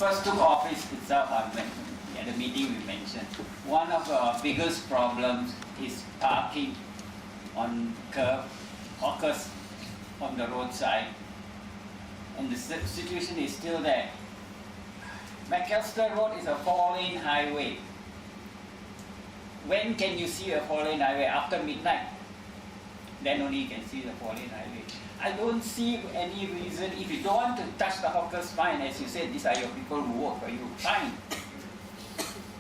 first took office itself, at the meeting we mentioned, one of our biggest problems is parking on curb, hawkers on the roadside, and the situation is still there. McAllister Road is a 4-lane highway. When can you see a 4-lane highway? After midnight. Then only you can see the 4-lane highway. I don't see any reason. If you don't want to touch the hawkers, fine. As you said, these are your people who work for you, fine.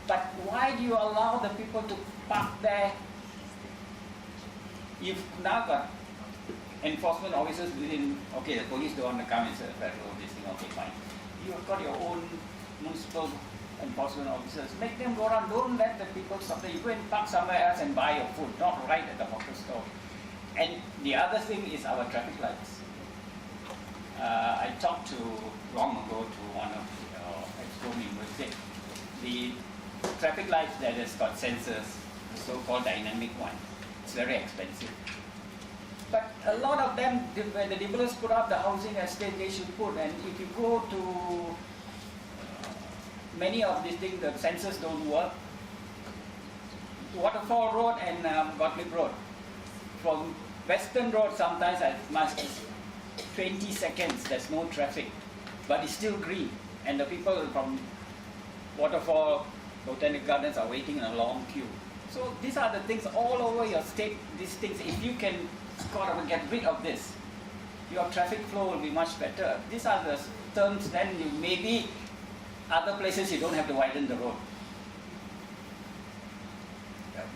But why do you allow the people to park there? You've now got enforcement officers within, okay, the police don't want to come and say, oh, this thing, okay, fine. You've got your own municipal enforcement officers. Make them go around. Don't let the people stop there. You go and park somewhere else and buy your food, not right at the hawker store. And the other thing is our traffic lights. I talked long ago to one of the ex-co members. The traffic lights that has got sensors, the so-called dynamic one, it's very expensive. But a lot of them, when the developers put up the housing estate, they should put. And if you go to many of these things, the sensors don't work. Waterfall Road and Gottlieb Road. From Western Road, sometimes I must 20 seconds, there's no traffic, but it's still green. And the people from Waterfall, Botanic Gardens are waiting in a long queue. So these are the things all over your state, these things. If you can get rid of this, your traffic flow will be much better. These are the terms, then you maybe other places you don't have to widen the road.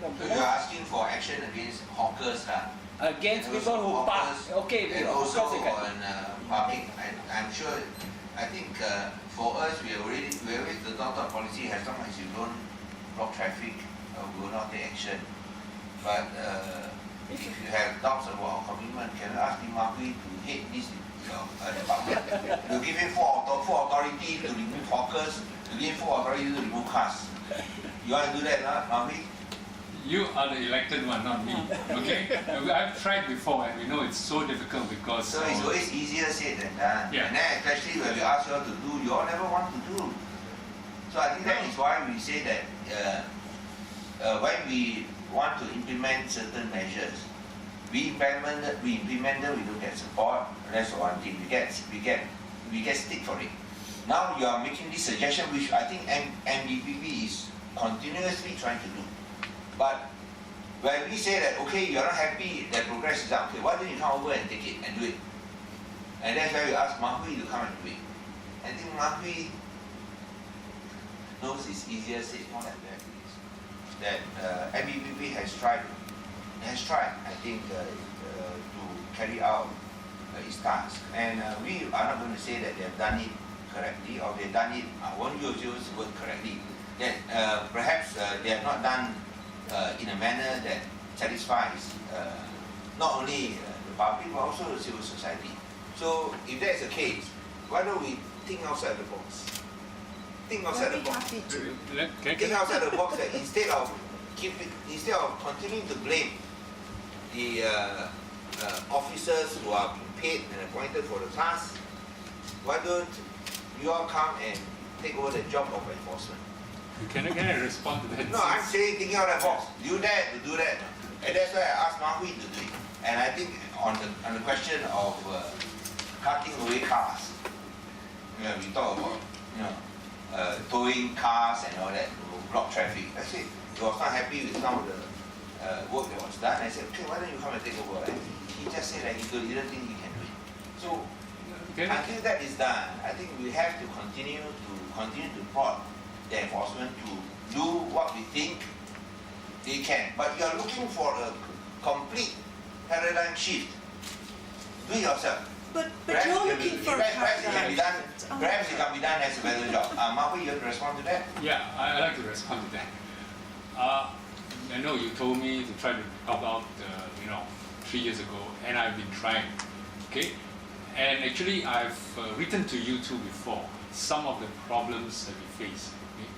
So you're asking for action against hawkers, against people who park. Okay, and also on parking. I'm sure. I think for us, we always adopted a policy. As long as you don't block traffic, we will not take action. But if you have doubts about our commitment, can you ask Lim Mah Hui to head this department? You give him full authority to remove hawkers. You give him full authority to remove cars. You want to do that, Mah Hui? You are the elected one, not me. Okay? I've tried before, and we know it's so difficult because. So it's always easier said than done. Yeah. And then especially when we ask you all to do, you all never want to do. So I think that is why we say that when we want to implement certain measures, we implement them, we don't get support. That's one thing. We get stick for it. Now you are making this suggestion, which I think MDPP is continuously trying to do. But when we say that, okay, you're not happy that progress is up, okay, why don't you come over and take it and do it? And that's why we ask Mah Hui to come and do it. I think Mah Hui knows it's easier said, not that bad. That MBPP has tried, I think, to carry out its task. And we are not going to say that they have done it correctly or they've done it, I won't use the word correctly, that perhaps they have not done in a manner that satisfies not only the public but also the civil society. So if that's the case, why don't we think outside the box? Think outside the box. Think outside the box that instead of continuing to blame the officers who are paid and appointed for the task, why don't you all come and take over the job of enforcement? Can I respond to that? No, I'm saying thinking out of the box. Do that, to do that. And that's why I asked Mah Hui to do it. And I think on the question of cutting away cars, we talk about towing cars and all that to block traffic. I said he was not happy with some of the work that was done. I said, okay, why don't you come and take over? And he just said that he didn't think he can do it. So until that is done, I think we have to continue to prod the enforcement to do what we think they can. But you are looking for a complete paradigm shift. Do it yourself. But you're looking for a paradigm shift. Perhaps it can be done as a better job. Mah Hui, you have to respond to that? Yeah, I'd like to respond to that. I know you told me to try to help out, 3 years ago, and I've been trying. Okay, and actually I've written to you too before some of the problems that we face. Okay?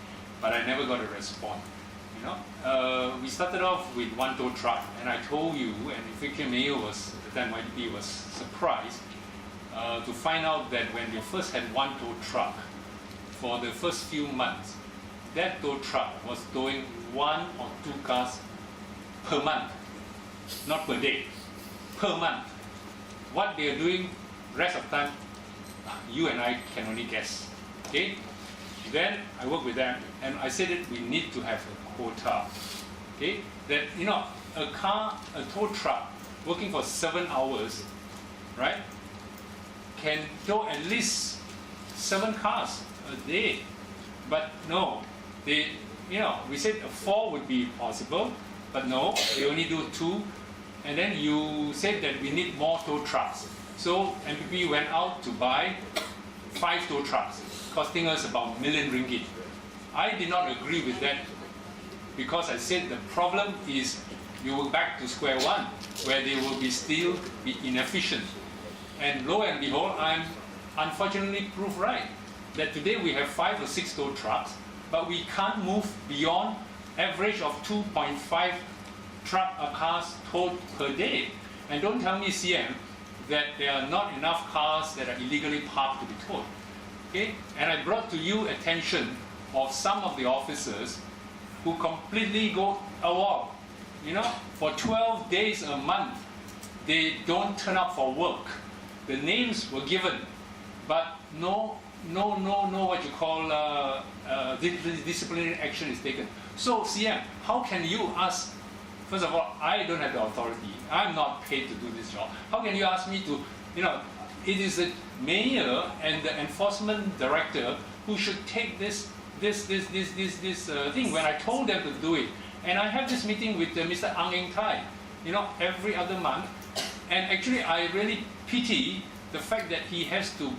But I never got a response. We started off with one tow truck, and I told you, and Victor Mayo was at the time YDP was surprised to find out that when they first had one tow truck for the first few months, that tow truck was towing 1 or 2 cars per month, not per day, per month. What they are doing rest of time, you and I can only guess. Okay? Then I work with them and I said that we need to have a quota. Okay? That a tow truck working for 7 hours, right, can tow at least 7 cars a day. But no, we said 4 would be possible, but no, they only do 2. And then you said that we need more tow trucks. So MPP went out to buy 5 tow trucks, costing us about 1 million ringgit. I did not agree with that because I said the problem is you were back to square one, where they will still be inefficient. And lo and behold, I'm unfortunately proved right that today we have 5 or 6 tow trucks, but we can't move beyond average of 2.5 cars towed per day. And don't tell me, CM, that there are not enough cars that are illegally parked to be towed. Okay? And I brought to you attention of some of the officers who completely go AWOL. For 12 days a month, they don't turn up for work. The names were given, but no what you call disciplinary action is taken. So CM, how can you ask? First of all, I don't have the authority. I'm not paid to do this job. How can you ask me to? It is the mayor and the enforcement director who should take this thing. When I told them to do it, and I have this meeting with Mr. Ang Eng Tai, every other month, and actually I really pity the fact that he has to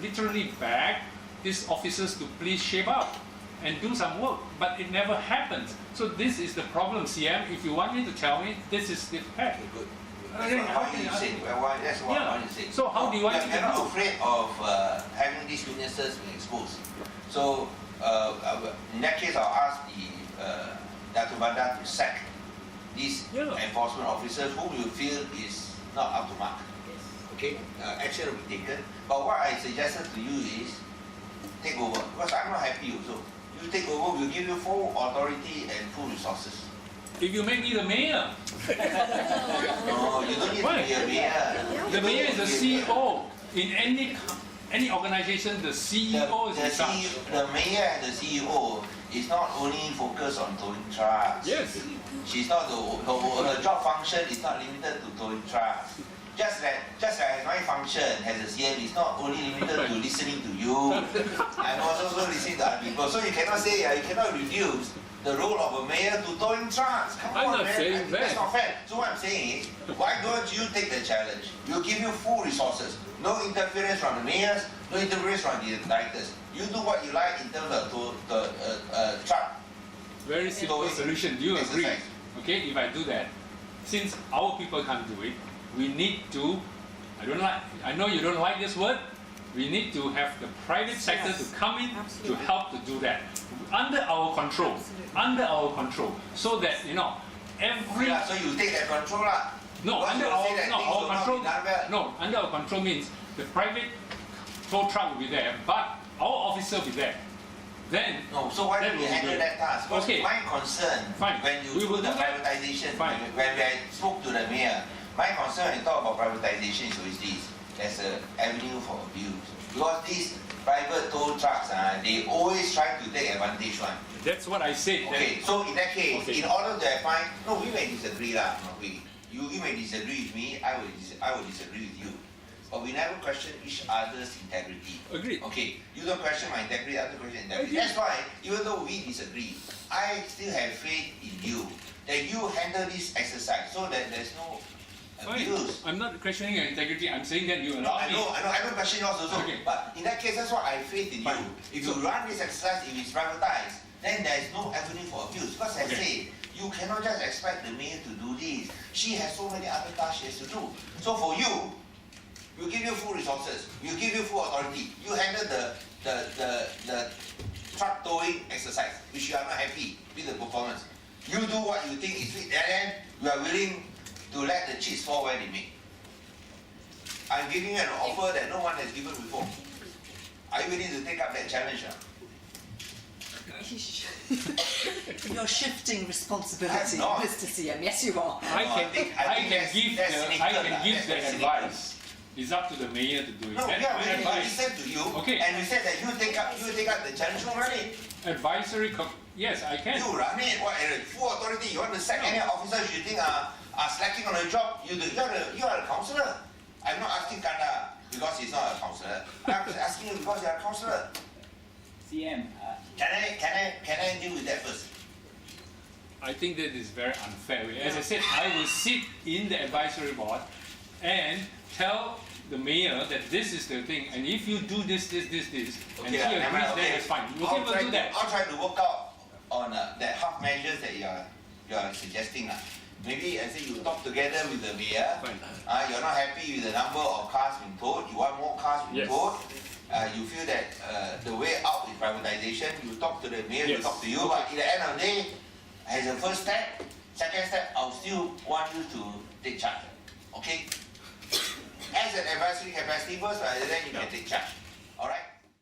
literally beg these officers to please shape up and do some work, but it never happens. So this is the problem, CM. If you want me to tell me, this is the fact. Good. That's what I want to say. So how do you want me to do? I'm not afraid of having these witnesses being exposed. So in that case, I'll ask the Dato' Bandar to sack these enforcement officers whom you feel is not up to mark. Okay, action will be taken. But what I suggested to you is take over, because I'm not happy also. You take over, we'll give you full authority and full resources. If you make me the mayor. No, you don't need to be a mayor. The mayor is the CEO. In any organization, the CEO is in charge. The mayor and the CEO is not only focused on towing trucks. Yes. She's not her job function is not limited to towing trucks. Just like my function as a CM is not only limited to listening to you. I'm also listening to other people. So you cannot say you cannot reduce the role of a mayor to towing trucks. Come I'm on, not man. saying that. That's not fair. So what I'm saying is, why don't you take the challenge? We'll give you full resources. No interference from the mayors, no interference from the directors. You do what you like in terms of the truck. Very simple solution. Do you agree? Okay, if I do that, since our people can't do it, we need to, I know you don't like this word, we need to have the private sector to come in to help to do that. Under our control. Under our control. So that, every... So you take that control lah. No, under our control. No, under our control means the private tow truck will be there, but our officer will be there. Then no, so why don't you handle that task? Because my concern when you do the privatization, when I spoke to the mayor, my concern when you talk about privatization is always this: there's an avenue for abuse. Because these private tow trucks, they always try to take advantage one. That's what I said. Okay, so in that case, in order to find, we may disagree lah. You may disagree with me, I will disagree with you. But we never question each other's integrity. Agreed. Okay, you don't question my integrity, I don't question integrity. That's why, even though we disagree, I still have faith in you, that you handle this exercise so that there's no abuse. I'm not questioning your integrity, I'm saying that you allow me. I don't question yours also. Okay. But in that case, that's why I have faith in you. If you run this exercise, if it's privatized, then there is no avenue for abuse. Because I say, you cannot just expect the mayor to do this. She has so many other tasks she has to do. So for you, we'll give you full resources. We'll give you full authority. You handle the truck towing exercise, which you are not happy with the performance. You do what you think is fit, and then you are willing to let the chips fall where they may. I'm giving you an offer that no one has given before. Are you willing to take up that challenge? You're shifting responsibility, I'm not. Mr. CM. Yes, you are. I can give that's the cynical. advice. It's up to the mayor to do it. No, That's we are my willing to advice. listen to you. Okay. And you said that you take up the challenge, you run it. Advisory, yes, I can. You run it. What? Full authority. You want to sack any officers you think are slacking on the job? You are a councillor. I'm not asking Kanda because he's not a councillor. I'm asking you because you're a councillor. CM, Can I deal with that first? I think that is very unfair. As I said, I will sit in the advisory board and tell the mayor that this is the thing, and if you do this, and he agrees, then it's fine. Okay, we'll do that. I'll try to work out on that half measures that you're suggesting. Maybe I say you talk together with the mayor. Fine. You're not happy with the number of cars being towed. You want more cars being Yes. towed. You feel that the way out is privatization. You talk to the mayor. You Yes. talk to you. But at the end of the day, as a first step, second step, I'll still want you to take charge. Okay? As an advisory capacity first, then you can take charge.